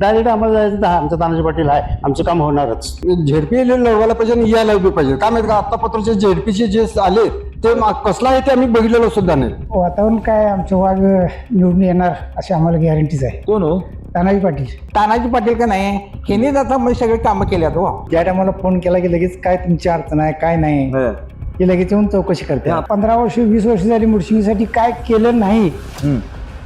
Direct आम्हाला जायचं आमचं तानाजी पाटील आहे, आमचं काम होणारच. झेडपी लढवायला पाहिजे आणि यायला बी पाहिजे. काय माहिती का आता पत्रचे झेडपीचे जे आले ते कसला आहे ते आम्ही बघितलेलो सुद्धा नाही. वातावरण काय आमचं वाघ निवडून येणार अशी आम्हाला गॅरंटीच आहे. कोण हो? तानाजी पाटील. तानाजी पाटील का नाही ह्यांनीच आता म्हणजे सगळे कामं केल्यात हो. ज्या टायमाला फोन केला की लगेच काय तुमची अडचण आहे काय नाही हे लगेच येऊन चौकशी करते. 15 वर्ष 20 वर्ष झाली मुडशिंगीसाठी काय केलं नाही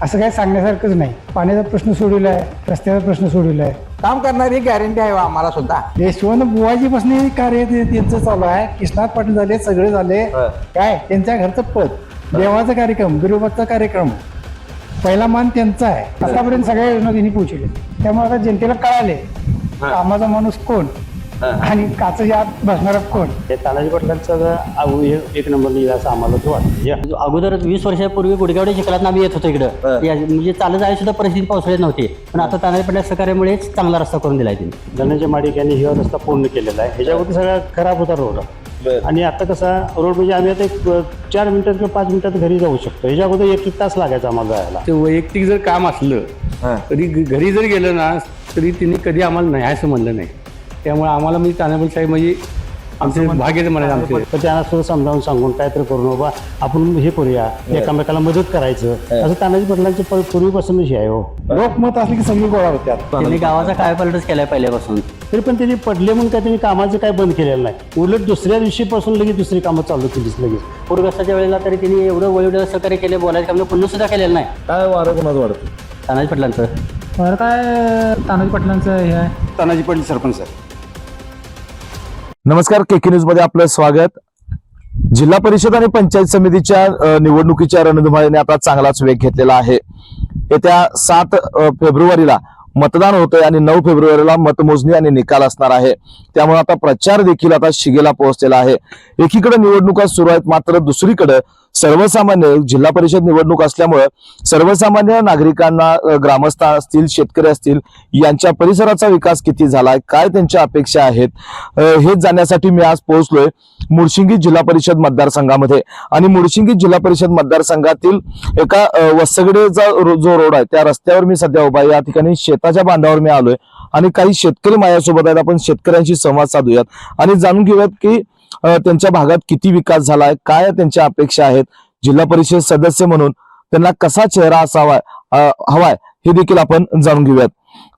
असं काय सांगण्यासारखंच नाही. पाण्याचा प्रश्न सोडवला आहे, रस्त्याचा प्रश्न सोडवला आहे. काम करणारी गॅरंटी आहे हो आम्हाला सुद्धा. यशवंत बुवाजीपासून कार्य त्यांचं चालू आहे. कृष्णात पाटील झाले, सगळे झाले. काय त्यांच्या घरचं पद, देवाचा कार्यक्रम, बिरोबाचा कार्यक्रम, पहिला मान त्यांचा आहे. आतापर्यंत सगळ्या योजना त्यांनी पोहोचवल्या. त्यामुळे आता जनतेला कळाले कामाचा माणूस कोण आणि काचच्या आत बसणारा कोण. हे तानाजी पाटलांचा एक नंबर लिहिला असं आम्हाला तो वाटतं. अगोदर 20 वर्षापूर्वी गुडगावडे चिखलात आम्ही येत होतो इकडं. म्हणजे चालत जायला सुद्धा परिस्थिती पावसाळ्यात नव्हती, पण आता तानाजी पाटील सहकार्यामुळेच चांगला रस्ता करून दिलाय त्यांनी. धनंजय माडिक यांनी हा रस्ता पूर्ण केलेला आहे. ह्याच्यावरती सगळा खराब होता रोड. आणि आता कसा रोड म्हणजे आम्ही आता एक 4 मिनिटात किंवा 5 मिनिटात घरी जाऊ शकतो. ह्याच्या अगोदर 1-1 तास लागायचा आम्हाला जायला. ते वैयक्तिक जर काम असलं तरी घरी जर गेलं ना तरी त्यांनी कधी आम्हाला नाही असं म्हणलं नाही. त्यामुळे आम्हाला म्हणजे तानाजी साहेब म्हणजे आमचे भाग्याचे म्हणायचं आमचे. तर त्यांना सुद्धा समजावून सांगून काहीतरी करू नका, आपण हे करूया, एकामेकाला मदत करायचं, असं तानाजी पाटलांचे पूर्वीपासूनच हे आहे हो. लोकमत असले की सगळी गोळा होत्यात. त्यांनी गावाचा कायापालटच केलाय पहिल्यापासून. तरी पण त्यांनी पडले म्हणून काय त्यांनी कामाचं काय बंद केलेलं नाही. उलट दुसऱ्या दिवशीपासून लगेच दुसरी कामं चालू केलीच लगेच. पूरग्रस्ताच्या वेळेला तरी त्यांनी एवढं वयोवृद्ध सहकार्य केले, बोलायचं काम पुन्हा सुद्धा केलेलं नाही. काय वारं कोणाचं वाढतं? तानाजी पाटलांचं बरं काय तानाजी पाटलांचं हे आहे. तानाजी पाटील सरपंच आहे. नमस्कार, केके न्यूज मध्ये आपलं स्वागत. जिल्हा परिषद आणि पंचायत समितीच्या निवडणुकीच्या रणधुमाळीने आता चांगलाच वेग घेतलेला आहे. येत्या 7 फेब्रुवारीला मतदान होतंय आणि 9 फेब्रुवारीला मतमोजणी आणि निकाल असणार आहे. त्यामुळे आता प्रचार देखील आता शिगेला पोहोचलेला आहे. एकीकडे निवडणुका सुरू आहेत, मात्र दुसरीकडे सर्वसामान्य जिल्हा परिषद निवडणूक असल्यामुळे सर्वसामान्य नागरिकांना, ग्रामस्थ असतील, शेतकरी असतील, यांच्या परिसराचा विकास किती झालाय, काय त्यांच्या अपेक्षा आहेत, हे जाणण्यासाठी मी आज पोहोचलोय मुडशिंगी जिल्हा परिषद मतदारसंघामध्ये. आणि मुडशिंगी जिल्हा परिषद मतदारसंघातील एका वसगडेचा जो रोड आहे त्या रस्त्यावर मी सध्या उभा आहे. या ठिकाणी शेताच्या बांधावर मी आलोय आणि काही शेतकरी माझ्यासोबत आहेत. आपण शेतकऱ्यांशी संवाद साधूयात आणि जाणून घेऊयात की त्यांच्या भागात किती विकास झालाय, काय त्यांच्या अपेक्षा आहेत, जिल्हा परिषद सदस्य म्हणून त्यांना कसा चेहरा असावा हवाय हे देखील आपण जाणून घेऊयात.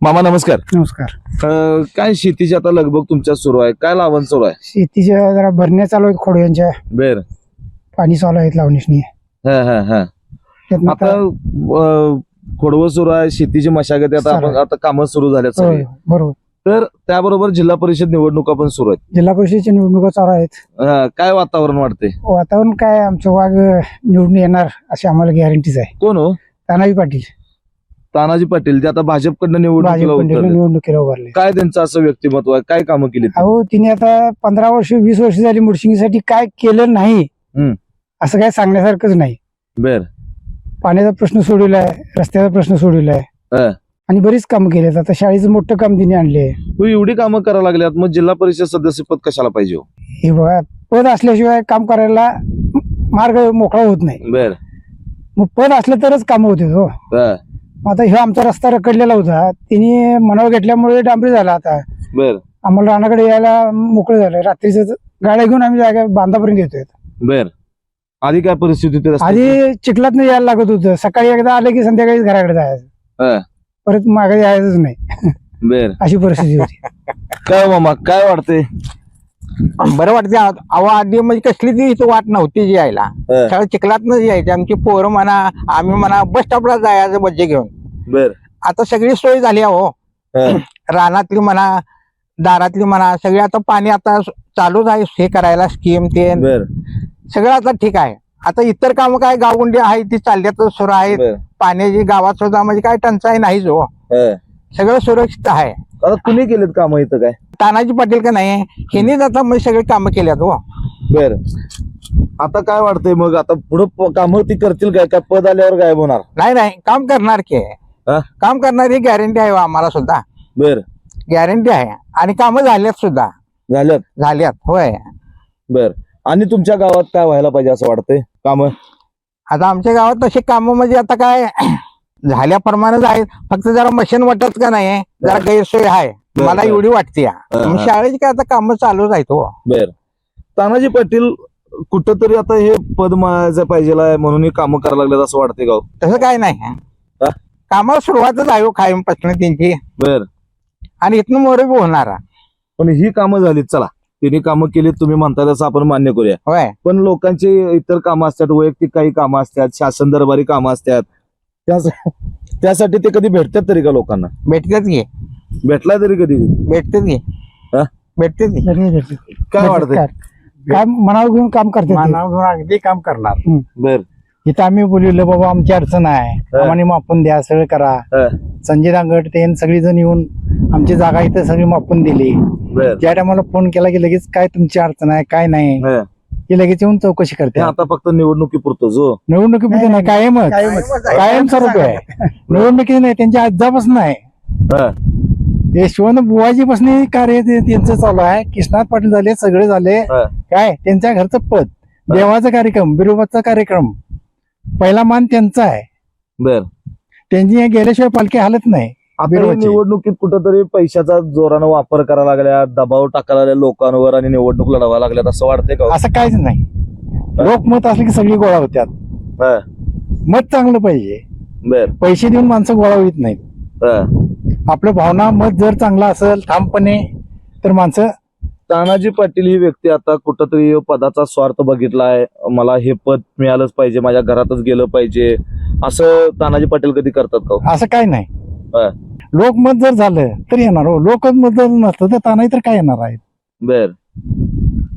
मामा नमस्कार. नमस्कार. काय शेतीची आता लगबग तुमच्या सुरू आहे, काय लावण सुरू आहे? शेतीच्या जरा भरण्या चालू आहेत खोडव्यांच्या. बर. पाणी चालू आहेत लावणीसनी. त्यातनं आता खोडवं सुरू आहे, शेतीची मशागत आता आपण आता कामं सुरू झाल्यात होय, सगळी. बरोबर. तर त्याबरोबर जिल्हा परिषद निवडणुका पण सुरू आहेत. जिल्हा परिषदेच्या निवडणुका चालू आहेत. काय वातावरण वाटते? वातावरण काय आमचं वाघ निवडून येणार अशी आम्हाला गॅरंटीच आहे. कोण हो? तानाजी पाटील. तानाजी पाटील जे आता भाजपकडनं निवडणुकीला उतरले. निवडणुकीला उभारले. काय त्यांचं असं व्यक्तिमत्व आहे, काय कामं केली? अहो तिने आता 15 वर्ष 20 वर्ष झाली मुडशिंगीसाठी काय केलं नाही असं काय सांगण्यासारखंच नाही. बर. पाण्याचा प्रश्न सोडवला आहे, रस्त्याचा प्रश्न सोडवला आहे आणि बरीच कामं केली. आता शाळेचं मोठं काम तिने आणले. एवढी कामं करायला लागल्यात, मग जिल्हा परिषद सदस्य पद कशाला पाहिजे? हे बघा, पद असल्याशिवाय काम करायला मार्ग मोकळा होत नाही. बर. मग पद असलं तरच काम होते हो. आता हे आमचा रस्ता रखडलेला होता, तिने मनावर घेतल्यामुळे डांबरी झाला. आता बर. आम्हाला रानाकडे यायला मोकळं झालं. रात्रीच गाड्या घेऊन आम्ही जागा बांधापर्यंत येतोय. बर. आधी काय परिस्थिती होती रस्त्याची? आधी चिखलात यायला लागत होतं. सकाळी एकदा आलं की संध्याकाळी घराकडे जायचं, परत मागे यायचंच नाही. बर. अशी परिस्थिती होती. काय मामा काय वाटते? बरं वाटते. अहो आधी म्हणजे कसली ती इथं वाट नव्हती जी यायला. सगळं चिखलातनच यायची. आमची पोरं म्हणा, आम्ही म्हणा, बस स्टॉपला जायचं बज्जे घेऊन. बर. आता सगळी सोय झाली हो. रानातली म्हणा, दारातली म्हणा, सगळी आता पाणी आता चालूच आहे हे करायला, स्कीम ते सगळं आता ठीक आहे. आता इतर कामं काय गावगुंडी आहे ती चालल्यात सुरू आहेत. पाण्याची गावात सुद्धा म्हणजे काय टंचाई नाहीच हो. सगळं सुरक्षित आहे. आता कुणी केलेत कामं इथं? काय तानाजी पाटील का नाही ह्यांनीच आता म्हणजे सगळे कामं केल्यात हो. बर. आता काय वाटतंय मग, आता पुढे कामं ती करतील काय, काय पद आल्यावर गायब होणार? नाही काम करणार की काम करणार ही गॅरंटी आहे आम्हाला सुद्धा. बर. गॅरंटी आहे आणि कामं झाल्यात सुद्धा. झाल्यात होय. बर. आणि तुमच्या गावात काय व्हायला पाहिजे असं वाटतंय कामं? आता आमच्या गावात तशी कामं म्हणजे आता काय झाल्याप्रमाणेच आहे. फक्त जरा मशीन वाटत का नाही जरा गैरसोय आहे मला एवढी वाटते. मग शाळेची काय आता कामं चालूच आहेत हो. बर तानाजी पाटील कुठंतरी आता हे पद मिळायचं पाहिजे म्हणून हे कामं करायला लागलेत असं वाटतंय का? तसं काय नाही कामाला सुरुवातच आहे कायमपासून त्यांची. बर आणि इथनं मोरे बी होणार. पण ही कामं झालीत, चला त्यांनी कामं केली तुम्ही म्हणता तसं आपण मान्य करूया. होय पण लोकांची इतर कामं असतात, वैयक्तिक काही कामं असतात, शासन दरबारी कामं असतात, त्यासाठी ते कधी भेटतात तरी का लोकांना? भेटतात की भेटला तरी कधी? भेटतात की हा? भेटतात की काय वाटतंय? काय मनावर घेऊन काम करते मनावर घेऊन अगदी काम करणार. बर इथं आम्ही बोलवलं बाबा आमची अडचण आहे आम्हाला मापून द्या सगळं करा. हा. संजय रांगड ते सगळी जण येऊन आमची जागा इथं सगळी मापून दिली. बर त्या टायमाला फोन केला की लगेच काय तुमची अडचण आहे काय नाही हा. की लगेच येऊन चौकशी करते. हे आता फक्त निवडणुकीपुरतं जो निवडणुकीमध्ये नाही कायम स्वरूप आहे. निवडणुकी नाही त्यांच्या आजापासून आहे. हा. यशवंत बुवाजीपासून कार्य त्यांचं चालू आहे. कृष्णात पाटील झाले सगळे झाले हा. काय त्यांच्या घरचं पद देवाचा कार्यक्रम बिरोबाचा कार्यक्रम पहिला मान त्यांचा आहे. बर त्यांची गेल्याशिवाय पालखी हालत नाही. आता बिरोबाची. निवडणुकीत कुठंतरी पैशाचा जोरानं वापर करायला लागल्या, दबाव टाकायला लागल्या लोकांवर आणि निवडणूक लढवा लागल्यात असं वाटतंय का? असं काहीच नाही. लोकमत असले की सगळी गोळा होत्यात. हा. मत चांगलं पाहिजे. बर पैसे देऊन माणसं गोळा होत नाहीत. हा. आपलं भावना मत जर चांगला असेल ठामपणे तर माणसं. तानाजी पाटील ही व्यक्ती आता कुठंतरी पदाचा स्वार्थ बघितलाय, मला हे पद मिळालंच पाहिजे, माझ्या घरातच गेलं पाहिजे असं तानाजी पाटील कधी करतात का? असं काय नाही. हा. लोकमत जर झालं तर येणार हो. लोकमत जर नसतं तर तानाही तर काय येणार आहेत. बर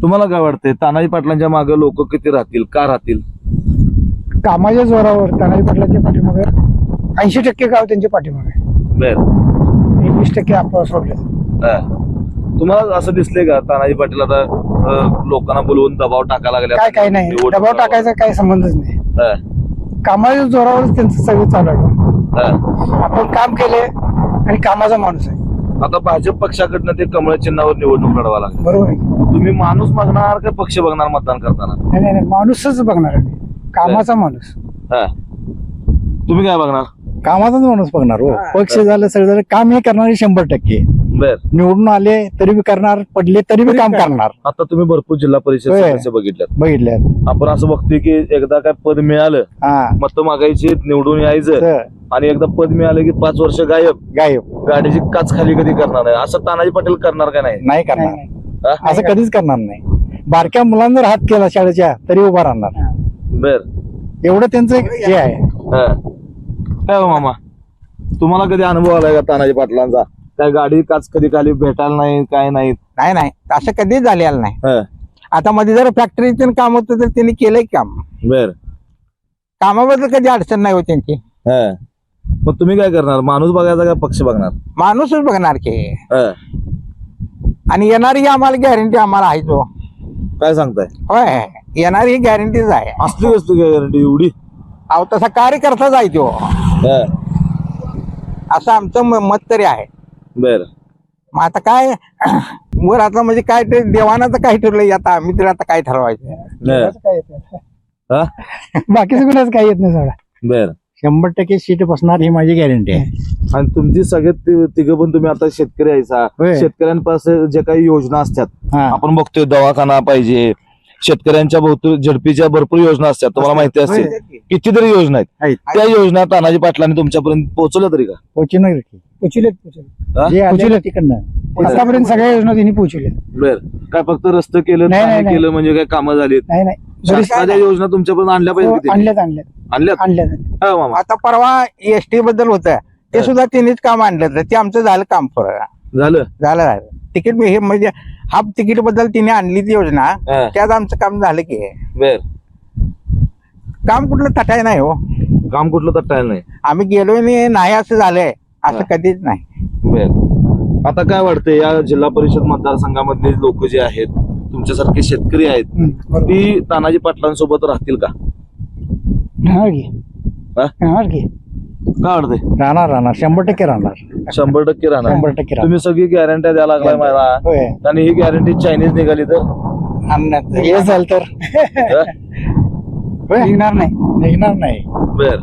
तुम्हाला काय वाटतंय तानाजी पाटलांच्या मागे लोक किती राहतील, का राहतील? कामाच्या जोरावर तानाजी पाटलांच्या पाठीमागे 80% गाव त्यांच्या पाठीमागे. बर 20% आपण सोडले. हा. तुम्हाला असं दिसलंय का तानाजी पाटील आता लोकांना बोलवून दबाव टाकायला लागले? काय नाही दबाव टाकायचा काही संबंधच नाही. हा. कामाच्या जोरावरच त्यांचं सगळं चालू आहे. हा. आपण काम केले आणि कामाचा माणूस आहे. आता भाजप पक्षाकडनं ते कमळ चिन्हावर निवडणूक लढवा लागली. बरोबर आहे. तुम्ही माणूस बघणार का पक्ष बघणार मतदान करताना? नाही माणूसच बघणार आहे. कामाचा माणूस. हा. तुम्ही काय बघणार? कामाचाच माणूस बघणार हो. पक्ष झालं सगळं झालं काम हे करणारे 100%. बर निवडून आले तरी बी करणार पडले तरी बी काम करणार. आता तुम्ही भरपूर जिल्हा परिषद होय. सदस्य बघितल्यात. बघितले. आपण असं बघतोय की एकदा काय पद मिळालं हा मत मागायची निवडून यायचं तर आणि एकदा पद मिळालं की 5 वर्ष गायब, गायब गाडीची काच खाली कधी करणार नाही. असं तानाजी पाटील करणार का नाही? नाही करणार. हा? असं कधीच करणार नाही. बारक्या मुलांना जर हात केला शाळेच्या तरी उभा राहणार. बर एवढं त्यांचं एक हे आहे. हा. काय हो मामा, तुम्हाला कधी अनुभव आलाय का तानाजी पाटलांचा? काय गाडी काच कधी खाली भेटायला नाही, काय नाही? नाही असं कधीच झालेलं नाही. हा. आता मध्ये जर फॅक्टरीचं काम होतं तर त्यांनी केलंय काम. बर कामाबद्दल कधी अडचण नाही हो त्यांची. हा. मग तुम्ही काय करणार? माणूस बघायचा का पक्ष बघणार? माणूसच बघणार की. हा. आणि येणारी आम्हाला गॅरंटी आम्हाला आहे तो. काय सांगताय? होय येणारी ही गॅरंटीच आहे. असली वस्तू काय गॅरंटी एवढी? अहो तसा कार्यकर्ताच आहे तो. हा. असं आमचं मत तरी आहे. बर मग आता काय वर आता म्हणजे काय ते देवानं तर काय ठरलंय आता आम्ही तर आता काय ठरवायचं. हा. बाकीचं कुणाच काही येत नाही सगळं. बर 100% सीट बसणार ही माझी गॅरंटी आहे. आणि तुमची सगळ्यात तिघं पण तुम्ही आता शेतकरी आहेसा, होय. शेतकऱ्यांपासून जे काही योजना असतात हा. आपण बघतोय दवाखाना पाहिजे, शेतकऱ्यांच्या भोवती झडपीच्या भरपूर योजना असतात, तुम्हाला माहिती असते कितीतरी योजना आहेत. आहेत. त्या योजना तानाजी पाटलांनी तुमच्यापर्यंत पोहोचवल्या तरी का? पोचणार हा? जे आले तिकडनं आतापर्यंत सगळ्या योजना त्यांनी पोहोचवल्या. बर काय फक्त रस्ते केलं, नाही, पाणी नाही. केलं म्हणजे काय कामं झालीत? नाही शासनाच्या योजना तुमच्यापर्यंत आणल्या पाहिजे की त्यांनी? आणल्यात? हा मामा. आता परवा एसटी बद्दल होतं ते सुद्धा त्यांनीच काम आणलं ते आमचं झालं काम झालं. झालं तिकीट हे म्हणजे हाफ तिकीट बद्दल तिने आणली ती योजना. हा. त्यात आमचं काम झालं की. बर काम कुठलं तटाय नाही हो. काम कुठलं तट्टायला नाही. आम्ही गेलोय नाही असं झालंय असं कधीच नाही. बर आता काय वाटतंय या जिल्हा परिषद मतदारसंघामधले लोक जे आहेत तुमच्यासारखे शेतकरी आहेत ती तानाजी पाटलांसोबत राहतील का? हा? काय वाटतंय? राहणार 100% राहणार. 100% राहणार. 100% राहणार. तुम्ही सगळी गॅरंटी द्यायला लागलाय मला होय. आणि ही गॅरंटी चायनीज निघाली तर हे झालं तर हा? निघणार नाही. बर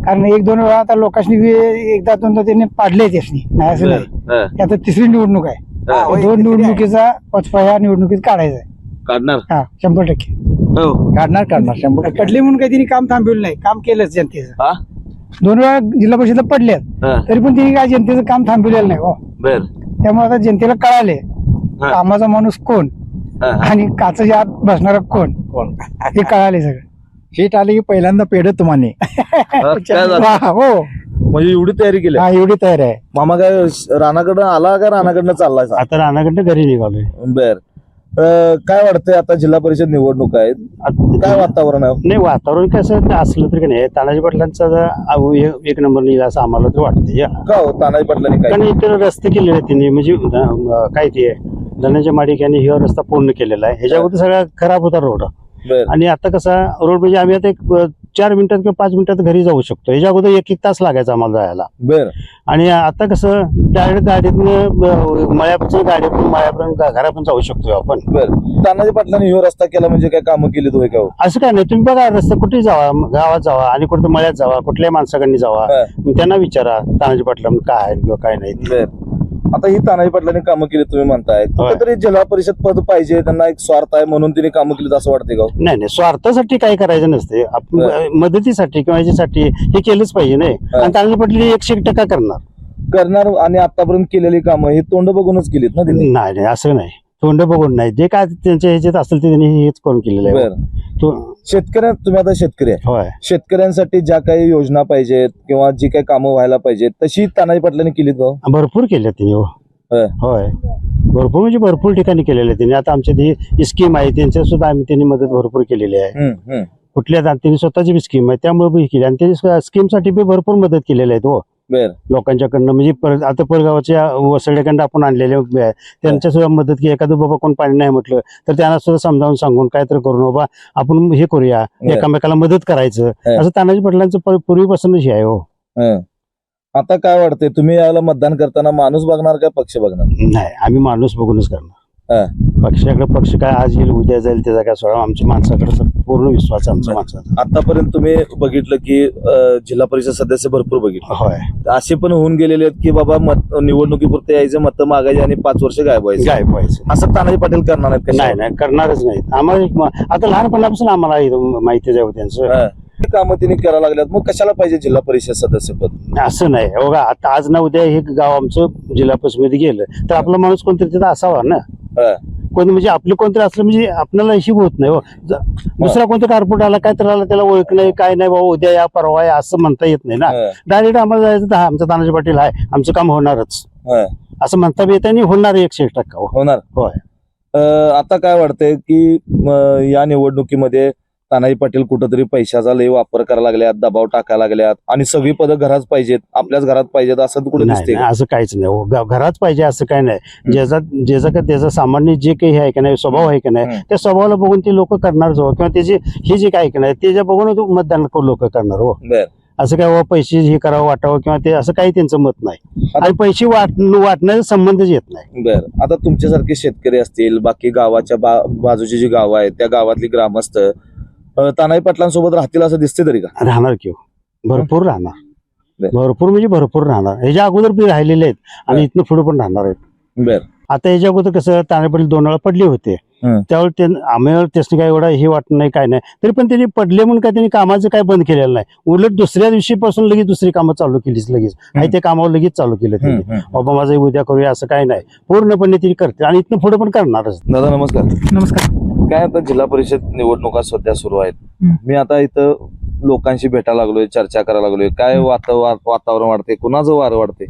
कारण एक दोन वेळा आता लोकांनी एकदा दोनदा त्यांनी पाडले त्यासनी नाही असं नाही. हा. ही आता तिसरी निवडणूक आहे. हा. दोन निवडणुकीचा पचपा ह्या निवडणुकीत काढायचा आहे. काढणार हा 100% हो काढणार 100%. पडले म्हणून काही त्यांनी काम थांबवलं नाही, काम केलंच जनतेचं. हा 2 वेळा जिल्हा परिषदला पडल्यात हा. तरी पण त्यांनी काय जनतेचं काम थांबवलेलं नाही हो. बर त्यामुळे आता जनतेला कळाले हा. कामाचा माणूस कोण हा. आणि काचच्या आत बसणारा कोण हे कळाले सगळं. शीट आली की पहिल्यांदा पेढ तुम्हाला काय झालं? हो म्हणजे एवढी तयारी केली हा एवढी तयार आहे. मामा काय रानाकडनं आला का रानाकडनं चाललाय आता रानाकडनं घरी निघालोय. बर काय वाटतंय आता जिल्हा परिषद निवडणूक आहेत काय वातावरण आहे नाही वातावरण कसं असलं तरी नाही तानाजी पाटलांचा एक नंबर निघाला असं आम्हाला तर वाटतंय. का हो तानाजी पाटलांनी काय कारण इतर रस्ते केलेले आहेत त्यांनी म्हणजे काय ते धनंजय माडिक यांनी हा रस्ता पूर्ण केलेला आहे. ह्याच्या अगोदर सगळा खराब होता रोड. बर आणि आता कसा रोड म्हणजे आम्ही आता एक 4 मिनिटात किंवा 5 मिनिटात घरी जाऊ शकतो. ह्याच्या अगोदर 1 तास लागायचा आम्हाला जायला. बर आणि आता कसं डायरेक्ट गाडीतनं मळ्यापासून गाडीतून मळ्यापर्यंत घरापर्यंत जाऊ शकतो आपण. बर तानाजी पाटलांनी ह्यो रस्ता केला म्हणजे काय कामं केली तुम्ही का हो? असं काय नाही, तुम्ही बघा रस्ता कुठे जावा, गावात जावा आणि कुठं मळ्यात जावा, कुठल्याही माणसाकडनी जावा, हा. मग त्यांना विचारा तानाजी पाटला काय आहे किंवा काय नाही ते. बर आता ही तानाजी पाटलांनी कामं केली तुम्ही म्हणताय होय. कुठेतरी जिल्हा परिषद पद पाहिजे त्यांना एक स्वार्थ आहे म्हणून तिने कामं केली असं वाटतंय का हो? नाही स्वार्थासाठी काही करायचं नसते. मदतीसाठी किंवा याच्यासाठी हे केलंच पाहिजे नाही. हा. आणि तानाजी पाटील 100% करणार. करणार आणि आतापर्यंत केलेली कामं ही तोंड बघूनच केलीत ना तिने नाही नाही असं नाही, तोंड बघून नाही. जे काय त्यांच्या ह्याच्यात असेल ते त्यांनी हेच करून केलेलं आहे. बर तुम्ही आता शेतकरी आहे होय शेतकऱ्यांसाठी ज्या काही योजना पाहिजेत किंवा जी काही कामं व्हायला पाहिजेत तशी तानाजी पाटलांनी केलीत का हो? भरपूर केले त्यांनी. हो होय. होय भरपूर म्हणजे भरपूर ठिकाणी केलेलं आहे त्यांनी. आता आमच्या ती स्कीम आहे त्यांच्या सुद्धा आम्ही त्यांनी मदत भरपूर केलेली आहे. कुठल्या त्यांनी स्वतःची बी स्कीम आहे त्यामुळे बी केली आणि त्यांनी स्कीमसाठी बी भरपूर मदत केलेली आहे. हो बर लोकांच्याकडनं म्हणजे आता परगावाच्या वसड्याकडनं आपण आणलेले आहे त्यांच्या सुद्धा मदत की एखादं बाबा कोण पाणी नाही म्हटलं तर त्यांना सुद्धा समजावून सांगून काय तर करून बाबा आपण हे करूया एकामेकाला मदत करायचं असं तानाजी पाटलांचं पूर्वीपासूनच हे आहे. हो आता काय वाटतंय तुम्ही याला मतदान करताना माणूस बघणार का पक्ष बघणार? नाही आम्ही माणूस बघूनच करणार. पक्षाकडे पक्ष काय आज येईल उद्या जाईल त्याचा काय सोडा आमच्या माणसाकडे पूर्ण विश्वास आहे आमच्या माणसाचा. आतापर्यंत तुम्ही बघितलं की जिल्हा परिषद सदस्य भरपूर बघितले होय असे पण होऊन गेलेले आहेत की बाबा निवडणुकीपुरते यायचं मत मागायचे आणि 5 वर्ष गायब व्हायचं गायब व्हायचं. असं तानाजी पाटील करणार आहेत का? नाही नाही करणारच नाही. आम्हाला आता लहानपणापासून आम्हाला माहिती आहे त्यांचं. कामं तिने करायला लागल्यात मग कशाला पाहिजे जिल्हा परिषद सदस्यपद? असं नाही बघा आता आज ना उद्या हे गाव आमचं जिल्हा परिषदेमध्ये गेलं तर आपला माणूस कोणतरी तिथं असावा ना. कोण म्हणजे आपलं कोणतरी असलं म्हणजे आपल्याला हिशोब होत नाही. दुसरा कोणता कारपोर्ट आला काय तर आला त्याला ओळख नाही काय नाही बाबा उद्या या परवा आहे असं म्हणता येत नाही ना. डायरेक्ट आम्हाला जायचं तर आमचा तानाजी पाटील आहे आमचं काम होणारच असं म्हणता बी येत आणि होणार 100% होणार. होय आता काय वाटतंय की या निवडणुकीमध्ये तानाजी पाटील कुठंतरी पैशाचा लय वापर करायला लागल्यात दबाव टाकायला लागल्यात आणि सगळी पदं घरात पाहिजेत आपल्याच घरात पाहिजेत असं कुठे नाही दिसते? नाही, असं काहीच नाही. हो, घरात पाहिजे असं काही नाही. ज्याचा का त्याचा सामान्य जे काही आहे का नाही स्वभाव आहे का नाही त्या स्वभावाला बघून ते लोक करणार जो किंवा त्याचे हे जे काय का नाही त्याच्या बघून मतदान लोक करणार. हो असं काय पैसे हे करावं वाटावं किंवा ते असं काही त्यांचं मत नाही आणि पैसे वाटण्याचा संबंधच येत नाही. बर आता तुमच्यासारखे शेतकरी असतील बाकी गावाच्या बाजूची जी गावं आहेत त्या गावातली ग्रामस्थ तानाजी पाटलांसोबत राहतील असं दिसते तरी का? राहणार किंवा भरपूर राहणार भरपूर म्हणजे भरपूर राहणार. ह्याच्या अगोदर बी राहिलेले आहेत आणि इथनं पुढे पण राहणार आहेत. बर आता याच्या अगोदर कसं तानाजी पाटील 2 वेळा पडले होते त्यावेळी आम्हाला त्यासनी काय एवढा हे वाटत नाही काय नाही तरी पण त्यांनी पडले म्हणून काय त्यांनी कामाचं काय बंद केलेलं नाही. उलट दुसऱ्या दिवशीपासून लगेच दुसरी कामं चालू केलीच लगेच आणि त्या कामावर लगेच चालू केलं त्यांनी. बाबा माझं उद्या करूया असं काय नाही पूर्णपणे त्यांनी करते आणि इथनं पुढे पण करणारच. दादा नमस्कार. नमस्कार. काय आता जिल्हा परिषद निवडणुका सध्या सुरू आहेत. मी आता इथं लोकांशी भेटायला लागलोय चर्चा करायला लागलोय काय वातावरण वाढते कुणाचं वारं वाढते?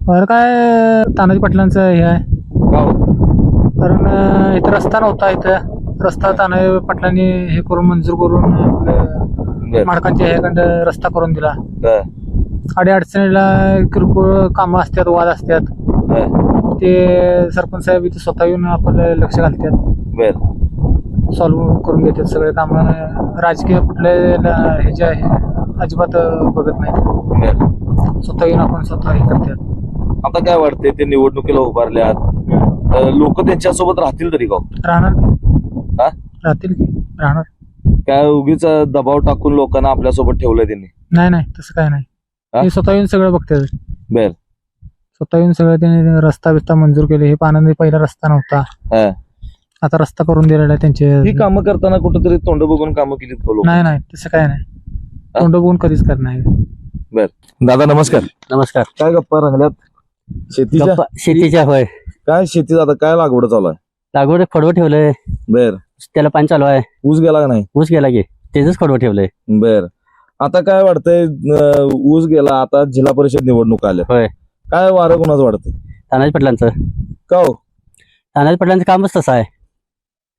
बरं काय तानाजी पाटलांचं हे आहे कारण इथं रस्ता नव्हता इथं रस्ता तानाजी पाटलांनी हे करून मंजूर करून आपल्या माडकांच्या ह्याकडं रस्ता करून दिला. अडचणीला किरकोळ कामं असतात वाद असतात ते सरपंच साहेब इथे स्वतः येऊन आपलं लक्ष घालतात सॉल्व्ह करून घेतात सगळे कामं. राजकीय कुठल्या ह्याच्या अजिबात बघत नाहीत स्वतः येऊन आपण स्वतः हे करतात. आता काय वाटते ते निवडणुकीला उभारल्यात लोक त्यांच्यासोबत राहतील तरी का? राहणार राहतील की राहणार. काय उगीच दबाव टाकून लोकांना आपल्यासोबत ठेवलंय त्यांनी? नाही नाही तसं काय नाही हा? ते स्वतः येऊन सगळं बघतात बर स्वतः येऊन सगळं त्यांनी रस्ता बिस्ता मंजूर केले. हे पानाने पहिला रस्ता नव्हता, हा. आता रस्ता करून दिलेला आहे त्यांचे. ही कामं करताना कुठेतरी तोंड बघून कामं केलीत का लोक? नाही नाही तसं काय नाही, तोंड बघून कधीच करणार नाही. बर दादा नमस्कार. नमस्कार. काय गप्पा रंगल्यात शेतीच्या? गप्पा शेतीच्या होय. काय शेतीत आता काय लागवड चालू आहे? लागवड खडवं ठेवलंय, बर त्याला पाणी चालू आहे. ऊस गेला का नाही? ऊस गेला की त्याच खडवं ठेवलंय. बर आता काय वाटतंय ऊस गेला, आता जिल्हा परिषद निवडणूक आल्या, होय. काय वारं कोणाचं वाटतंय? तानाजी पाटलांचं. का हो? तानाजी पाटलांचं कामच तसं आहे.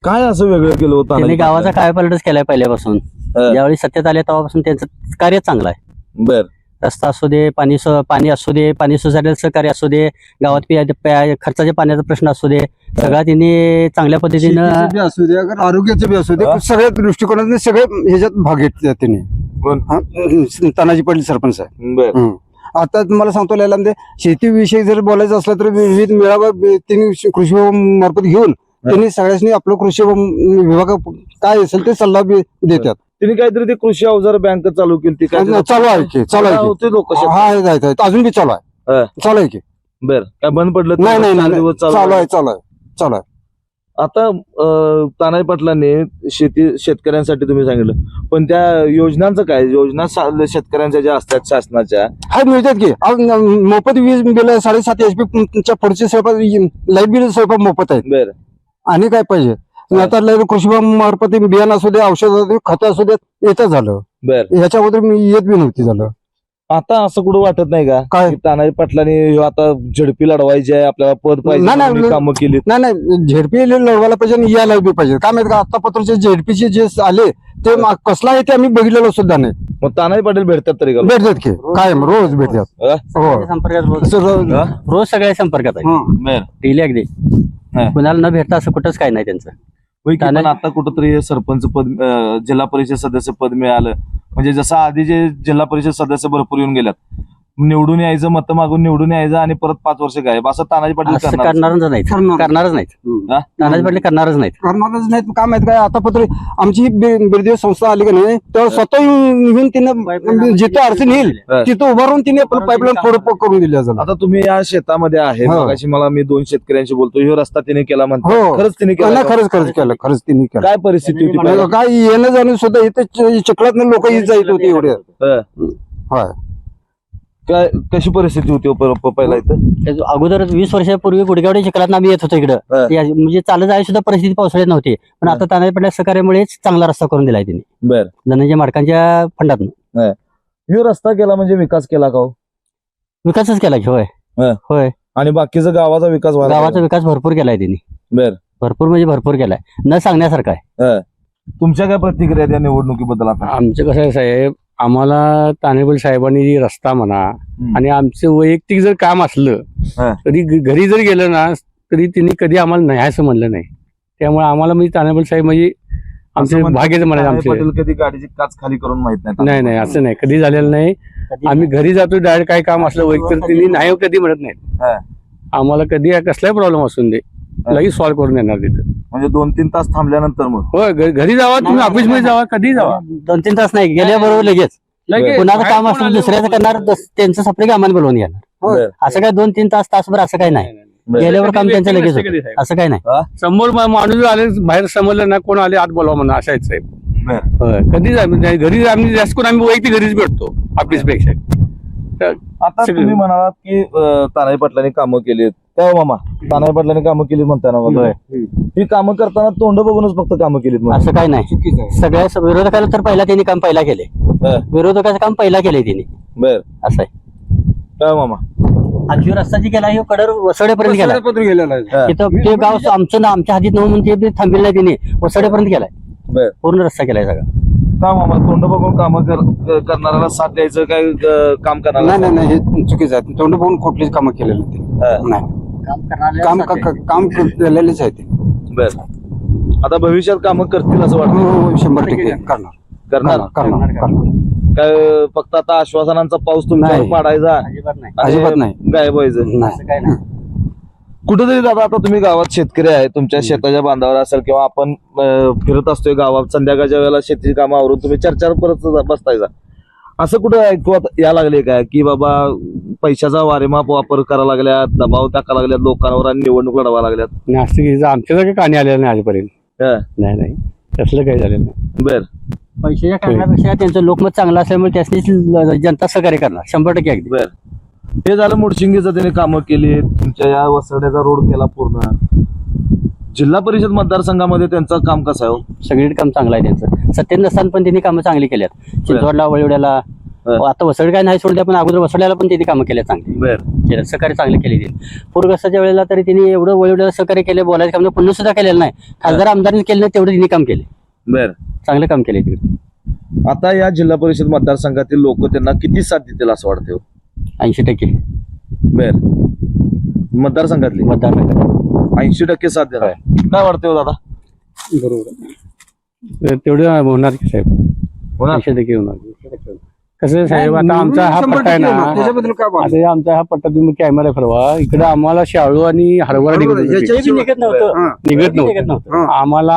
काय असं वेगळं केलं होतं? त्यांनी गावाचा कायापालटच केलाय पहिल्यापासून. ज्यावेळी सत्तेत आले तेव्हापासून त्यांचं कार्य चांगलं आहे. बर रस्ता असू दे, पाणी असू दे, पाणी सुधारण्याचं सहकार्य असू दे, गावात खर्चाच्या पाण्याचा प्रश्न असू दे, सगळा त्यांनी चांगल्या पद्धतीनं शेतीचे बी असू दे, अगर आरोग्याचे बी असू दे, सगळ्या दृष्टिकोनातून सगळे ह्याच्यात भाग घेतले त्यांनी. कोण? तानाजी पाटील सरपंच आहे. बर आता तुम्हाला सांगतो लैलामध्ये शेतीविषयी जर बोलायचं असलं तर विविध मेळावा त्यांनी कृषी मार्फत घेऊन त्यांनी सगळ्यांनी आपलं कृषी विभाग काय असेल ते सल्ला बी देतात. तिने काहीतरी ते कृषी अवजार बँक चालू केली ती काय? चालू आहे की चालू आहे की. होते लोक हा आहे अजून बी चालू आहे. हा. चालू आहे की. बर काय बंद पडलं? नाही नाही चार नाही दिवस चालू आहे चालू आहे चालू आहे. आता तानाजी पाटलांनी शेतकऱ्यांसाठी तुम्ही सांगितलं, पण त्या योजनांचं काय? योजना शेतकऱ्यांच्या ज्या असतात शासनाच्या हा मिळतात की. मोफत वीज बिल 7.5 HP च्या पुढचे स्वयंपाक लाईट बिल स्वयंपाक मोफत आहेत. बर आणि काय पाहिजे? आता कृषी मार्फत बियाणं असू दे, औषध असू दे, खत असू दे, येतं झालं. बर ह्याच्या अगोदर मी येत बी नव्हती झालं. आता असं कुठं वाटत नाही का काय? की तानाजी पाटलांनी आता झडपी लढवायची आहे, आपल्याला पद पाहिजे नाही, म्हणून नाही. ही कामं केली? नाही नाही झेडपी लढवायला पाहिजे आणि यायला बी पाहिजे. काय माहिती का आतापत्रचे झेडपीचे जे आले ते कसला आहे ते आम्ही बघितलेलं सुद्धा नाही. मग तानाजी पाटील भेटतात तरी का? भेटतात की कायम रोज भेटतात. हा? हो संपर्कात रोज असं हा? रोज सगळ्या संपर्कात आहे. बर डेली अगदी. हा. कुणाला न भेटता असं कुठंच काय नाही त्यांचं. होय की, पण तानाजी- आता कुठंतरी सरपंच पद जिल्हा परिषद सदस्य पद मिळालं, म्हणजे जसं आधी जे जिल्हा परिषद सदस्य भरपूर येऊन गेल्यात, निवडून यायचं, मतं मागून निवडून यायचं आणि परत 5 वर्ष गायब, असं तानाजी पाटील असं करणार? करणारच नाहीत. करणारच नाहीत. हा? तानाजी पाटील करणारच नाहीत. करणारच नाहीत. काय माहित काय आतापत्र आमची बिरदेव संस्था आली का नाही तेव्हा स्वतः येऊन तिने जिथे अडचण येईल हा. तिथं उभारून तिने पाईपलाईन फोड करून दिल्या झालं. आता तुम्ही या शेतामध्ये आहे, हो. मगाशी मला मी 2 शेतकऱ्यांशी बोलतो, ह्यो रस्ता तिने केला म्हणतो, हो. खरंच तिने केला नाही, का? खरंच केलं खरंच तिने केलं. काय परिस्थिती होती पहिला? काय येणं जाणं सुद्धा इथे चिखलात लोक येत जायत होते एवढे. हा. होय काय कशी परिस्थिती होती पहिला इथं? अगोदर 20 वर्षापूर्वी गुडगावडे चिखलात आम्ही येत होतो इकडं. हा. म्हणजे चालत जायची सुद्धा परिस्थिती पावसाळ्यात नव्हती, पण आता तानाजी पाटला सहकार्यामुळेच चांगला रस्ता करून दिलाय त्यांनी बर धनंजय माडकांच्या फंडातून. ह्यो रस्ता केला म्हणजे विकास केला का हो? विकासच केला की. होय हा. होय. आणि बाकीचा गावाचा विकास व्हायला गावाचा विकास भरपूर केलाय त्यांनी. बर भरपूर म्हणजे भरपूर केलाय, न सांगण्यासारखं आहे. तुमच्या काय प्रतिक्रिया त्या निवडणुकीबद्दल आता? आमचं कसं आहे साहेब, आम्हाला तानेबल साहेबांनी जी रस्ता म्हणा आणि आमचं वैयक्तिक जर काम असलं हा. तरी घरी जर गेलं ना तरी त्यांनी कधी आम्हाला नाही असं म्हणलं नाही. त्यामुळे आम्हाला म्हणजे तानेबल साहेब म्हणजे आमचे भाग्याचं म्हणायचं तानाजी आमचे. पाटील कधी गाडीची काच खाली करून माहित नाही? नाही नाही असं नाही, कधी झालेलं नाही. आम्ही घरी जातो डायरेक्ट काय काम असलं वैयक्तिक त्यांनी नाही कधी म्हणत नाहीत. हा. आम्हाला कधी कसलाही प्रॉब्लेम असून दे लगेच सॉल्व्ह करून येणार तिथं. म्हणजे 2-3 तास थांबल्यानंतर मग हो घरी जावा तुम्ही ऑफिसमध्ये जावा कधी जावा 2-3 तास नाही, गेल्याबरोबर लगेच. लगेच कुणाचं काम बाहेर असलं कोण दुसऱ्याचं आलं, करणार, त्यांचं सपरे कामाला बोलवून घेणार. बर. असं काय 2-3 तासभर असं काय नाही. गेल्यावर काम त्यांचं लगेच होतं. असं काय नाही. समोर माणूस आले बाहेर समजलं ना कोण आले आत बोलावं म्हणा असायच साहेब. बर. होय. कधी घरी आम्ही जास्त करून आम्ही वैयक्तिक घरीच भेटतो ऑफिस पेक्षा. आता सगळं. तुम्ही म्हणालात की तानाजी पाटलांनी कामं केलीत, काय हो मामा? तानाजी पाटलांनी कामं केलीत म्हणताना होय. ही कामं करताना तोंड बघूनच फक्त कामं केलीत म्हणजे? असं काय नाही. सगळ्या विरोधकाला तर पहिला त्यांनी काम पहिला केले. हा. विरोधकाचं काम पहिला केले त्यांनी. बर असं आहे. काय मामा? आणि जो रस्ता जी केला हे कडर वसडेपर्यंत गेला. पत्र गेलेलं आहे. हा. तिथं ते गाव आमच्या हातीत नव्हतं म्हणून ते थांबलेलं नाही त्यांनी, वसडेपर्यंत गेलाय. बर. पूर्ण रस्ता केलाय सगळा. काय मामा, तोंड बघून कामं करणाऱ्याला साथ द्यायचं काय काम नाही करणार? नाही नाही हे चुकीचं आहे. तोंड बघून कुठलीच कामं केलेली नाही. नाही काम केलेलेच आहे ते. बर. आता भविष्यात कामं करतील असं वाटतं? हो, 100% करणार काय फक्त आता आश्वासनांचा पाऊस तुमच्यावर नाही. पाडायचा अजिबात नाही. आणि अजिबात नाही. गायब व्हायचं? नाही. असं काय नाही. कुठेतरी दादा, आता तुम्ही गावात शेतकरी आहे, तुमच्या शेताच्या बांधावर असेल किंवा आपण फिरत असतोय गावात, संध्याकाळच्या वेळेला शेतीची कामं आवरून तुम्ही चर्चा परत बसतायचा. असं कुठं ऐकवत या लागले काय की बाबा पैशाचा वारेमाप वापर करायला लागल्यात, दबाव टाका लागल्यात लोकांवर आणि निवडणूक लढवा लागल्यात? नाही, असं की आमच्या काही काणी आलेलं नाही आजपर्यंत. हा. नाही तसलं काही झालेलं नाही. बर. पैशाच्या कारणापेक्षा त्यांचं लोकमत चांगलं असल्यामुळे त्यासनी जनता सहकार्य करणार 100% अगदी. बर. हे झालं मुडशिंगीचं त्याने कामं केली, तुमच्या या वसरड्याचा रोड केला पूर्ण. जिल्हा परिषद मतदारसंघामध्ये त्यांचं काम कसं आहे हो? सगळीकडे काम चांगलं आहे त्यांचं. सत्तेत नसताना पण त्यांनी कामं चांगली केल्यात. चिंचवडला, वळवड्याला, आता वसड काय नाही सोडल्या, पण अगोदर वसड्याला पण त्यांनी कामं केल्या चांगली. बर. सहकार्य चांगले केले त्यांनी. पूरग्रस्ताच्या वेळेला तरी त्यांनी एवढं वळवड्याला सहकार्य केले, बोलायचं काम पुन्हा सुद्धा केलेलं नाही. खासदार आमदारांनी केलं नाही तेवढं त्यांनी काम केले. बर. चांगलं काम केले तिकडे. आता या जिल्हा परिषद मतदारसंघातील लोक त्यांना किती साथ देतील असं वाटतं? 80%. बर. मतदारसंघातली मतदार 80% साथ देणार. काय वाटतं हो दादा? बरोबर तेवढं होणार की साहेब, होणार? 80% होणार. कसं आहे साहेब, आता आमचा हा पट्टा आहे ना, त्याच्याबद्दल काय बोलणार? आता आमचा हा पट्टा तुम्ही कॅमेरा फिरवा, इकडे आम्हाला शाळू आणि हरभरा निघत नव्हतं. आम्हाला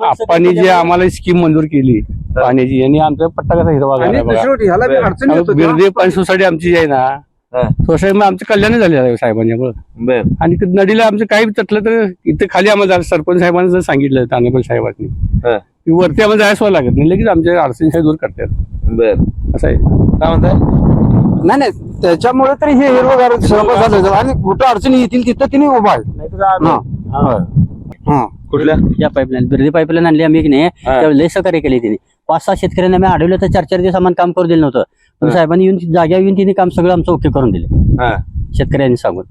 आप्पांनी जे आम्हाला स्कीम मंजूर केली पाण्याची, यांनी आमचा पट्टा कसा हिरवा आणि झाला दुसरी ह्याला बी अडचणी येत होत्या. बिर्दे पाणी सोसायटी आमची जी आहे ना, सोसायटी मग आमचं कल्याण झालेलं आहे साहेबांच्यामुळे. बर. आणि नदीला आमचं काही तटलं तर इथे खाली आम्हाला सरपंच साहेबांनी जर सांगितलं तानेपल साहेबांनी की वरती आम्हाला जायचं लागत नाही, लगेच आमच्या अडचणी साहेब दूर करतात. बर. असं आहे. काय म्हणताय? नाही त्याच्यामुळे तरी हे हिरवगार सर्व झालं आणि कुठं अडचणी येतील तिथं तिने उभा आहे. कुठल्या? या पाईपलाईन, बिर्दी पाईपलाईन आणली आम्ही की नाही, त्यावेळी लय सहकार्य केले त्यांनी. 5-6 शेतकऱ्यांना आम्ही अडवलं तर 4-4 दिवस आम्हाला काम करू दिलं नव्हतं. पण साहेबांनी येऊन जाग्यावर येऊन त्यांनी काम सगळं आमचं ओके करून दिले शेतकऱ्यांनी सांगून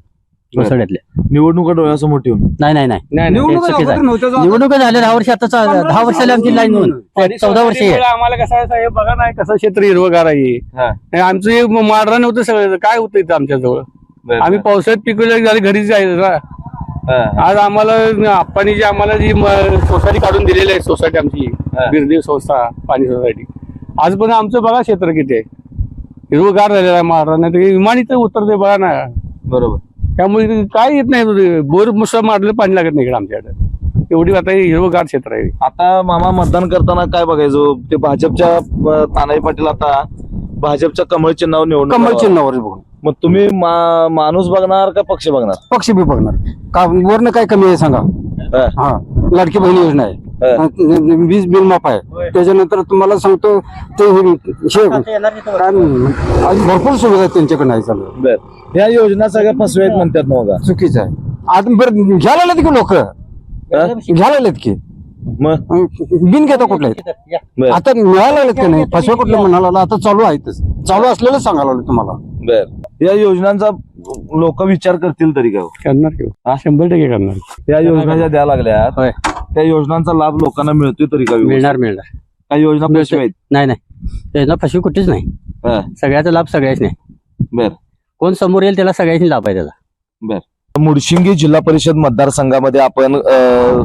वसड्यातल्या. निवडणुका डोळ्यासमोर ठेवून? नाही निवडणुका झाल्या 10 वर्ष. आता 10 वर्षाला आमची लाईन होऊन 14 वर्ष आहे. आम्हाला कसं आहे साहेब, बघा नाही कसं क्षेत्र हिरवगार आहे. आमचं माडरा नव्हतं सगळं, काय होतं इथं आमच्या जवळ. आम्ही पावसाळ्यात पिकवलं झाले घरी जायचं ना. आज आम्हाला आप्पांनी जे आम्हाला जी सोसायटी काढून दिलेली आहे, सोसायटी आमची बिर्देव संस्था पाणी सोसायटी, आज पण आमचं बघा क्षेत्र किती आहे, हिरवगार झालेला आहे माडरा. नाही तर विमान इथं उतरते बघा ना. बरोबर. त्यामुळे काय येत नाही, बोर मुसळ मारलं पाणी लागत नाही इकडे आमच्याकडे. एवढी आता हिरवगार क्षेत्र आहे. आता मामा मतदान करताना काय बघायचं, ते भाजपच्या तानाजी पाटील आता भाजपच्या कमळ चिन्हावर निवडणूक कमळ चिन्हावर बघून मग तुम्ही माणूस बघणार का पक्ष बघणार? पक्ष बी बघणार. का वरनं काय कमी आहे सांगा? हा, लाडकी बहीण योजना आहे, वीज बिल माफ आहे. त्याच्यानंतर तुम्हाला सांगतो ते भरपूर सुविधा त्यांच्याकडे नाही चालू. बर. या योजना सगळ्या फसव्या म्हणतात ना बघा. चुकीचं आहे. आता बरं घ्यायला लागलेत की लोक, घ्यायला लागलेत की मग बिन घेता कुठले बर. आता मिळायला लागलेत की नाही? फसव्या कुठलं म्हणाला, आता चालू आहेतच. चालू असलेलं सांगायला लागलं तुम्हाला. बर. या योजनांचा लोक विचार करतील तरी का? करणार की 100% करणार. त्या योजना ज्या द्यायला लागल्यात त्या योजनांचा लाभ लोकांना मिळतोय तरी का? मिळणार. काही योजना फसव्या आहेत? नाही योजना फसवी कुठेच नाही. सगळ्याचा लाभ सगळ्याच नाही. बर. कोण समोर येईल त्याला सगळ्यांनी लाभ आहे त्याचा. बर. मुडशिंगी जिल्हा परिषद मतदारसंघामध्ये आपण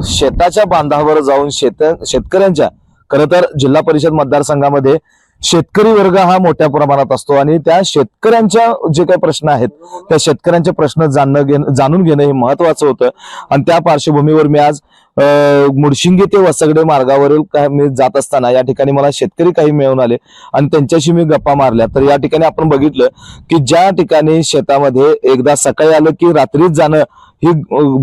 शेताच्या बांधावर जाऊन शेतकऱ्यांच्या, खरं तर जिल्हा परिषद मतदारसंघामध्ये शेतकरी वर्ग हा मोठ्या प्रमाणात असतो आणि त्या शेतकऱ्यांच्या जे काही प्रश्न आहेत त्या शेतकऱ्यांचे प्रश्न जाणून घेणं हे महत्वाचं होतं. आणि त्या पार्श्वभूमीवर मी आज मुडशिंगी ते वसगडे मार्गावरील मी जात असताना या ठिकाणी मला शेतकरी काही मिळून आले आणि त्यांच्याशी मी गप्पा मारल्या. तर या ठिकाणी आपण बघितलं की ज्या ठिकाणी शेतामध्ये एकदा सकाळी आलं की रात्रीच जाणं ही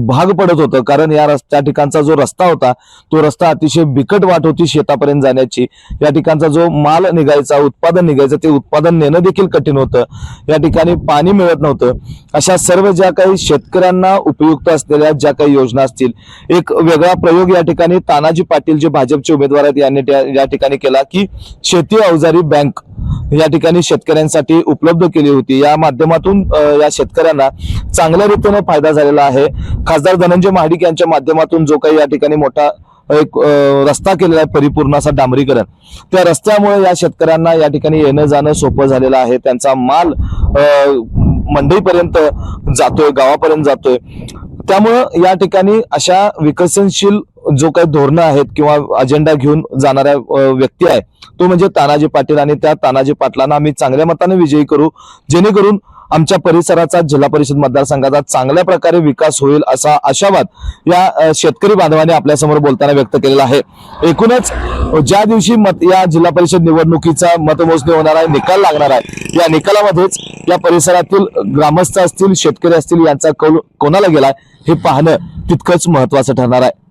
भाग पडत होतं, कारण त्या ठिकाणचा जो रस्ता होता तो रस्ता अतिशय बिकट वाट होती शेतापर्यंत जाण्याची. या ठिकाणचा जो माल निघायचा, उत्पादन निघायचं, ते उत्पादन नेणं देखील कठीण होतं. या ठिकाणी पाणी मिळत नव्हतं. अशा सर्व ज्या काही शेतकऱ्यांना उपयुक्त असलेल्या ज्या काही योजना असतील, एक वेगळा प्रयोग या ठिकाणी तानाजी पाटील जे भाजपचे उमेदवार आहेत यांनी या ठिकाणी केला की शेती अवजारी बँक या ठिकाणी शेतकऱ्यांसाठी उपलब्ध केली होती. या माध्यमातून या शेतकऱ्यांना चांगल्या रीतीने फायदा झालेला आहे. खासदार धनंजय महाडिक यांच्या माध्यमातून जो काही या ठिकाणी मोठा एक रस्ता केलेला आहे परिपूर्ण असा डांबरीकरण, त्या रस्त्यामुळे या शेतकऱ्यांना या ठिकाणी येणं जाणं सोपं झालेलं आहे. त्यांचा माल मंडईपर्यंत जातोय, गावापर्यंत जातोय. त्यामुळं या ठिकाणी अशा विकसनशील जो काही धोरणं आहेत किंवा अजेंडा घेऊन जाणाऱ्या व्यक्ती आहे तो म्हणजे तानाजी पाटील. आणि त्या तानाजी पाटलांना आम्ही चांगल्या मताने विजयी करू, जेणेकरून आमच्या परिसराचा जिल्हा परिषद मतदारसंघाचा चांगल्या प्रकारे विकास होईल असा आशावाद या शेतकरी बांधवांनी आपल्यासमोर बोलताना व्यक्त केलेला आहे. एकूणच ज्या दिवशी या जिल्हा परिषद निवडणुकीचा मतमोजणी होणार आहे, निकाल लागणार आहे, या निकालामध्येच या परिसरातील ग्रामस्थ असतील, शेतकरी असतील यांचा कौल कोणाला गेलाय हे पाहणं तितकंच महत्वाचं ठरणार आहे.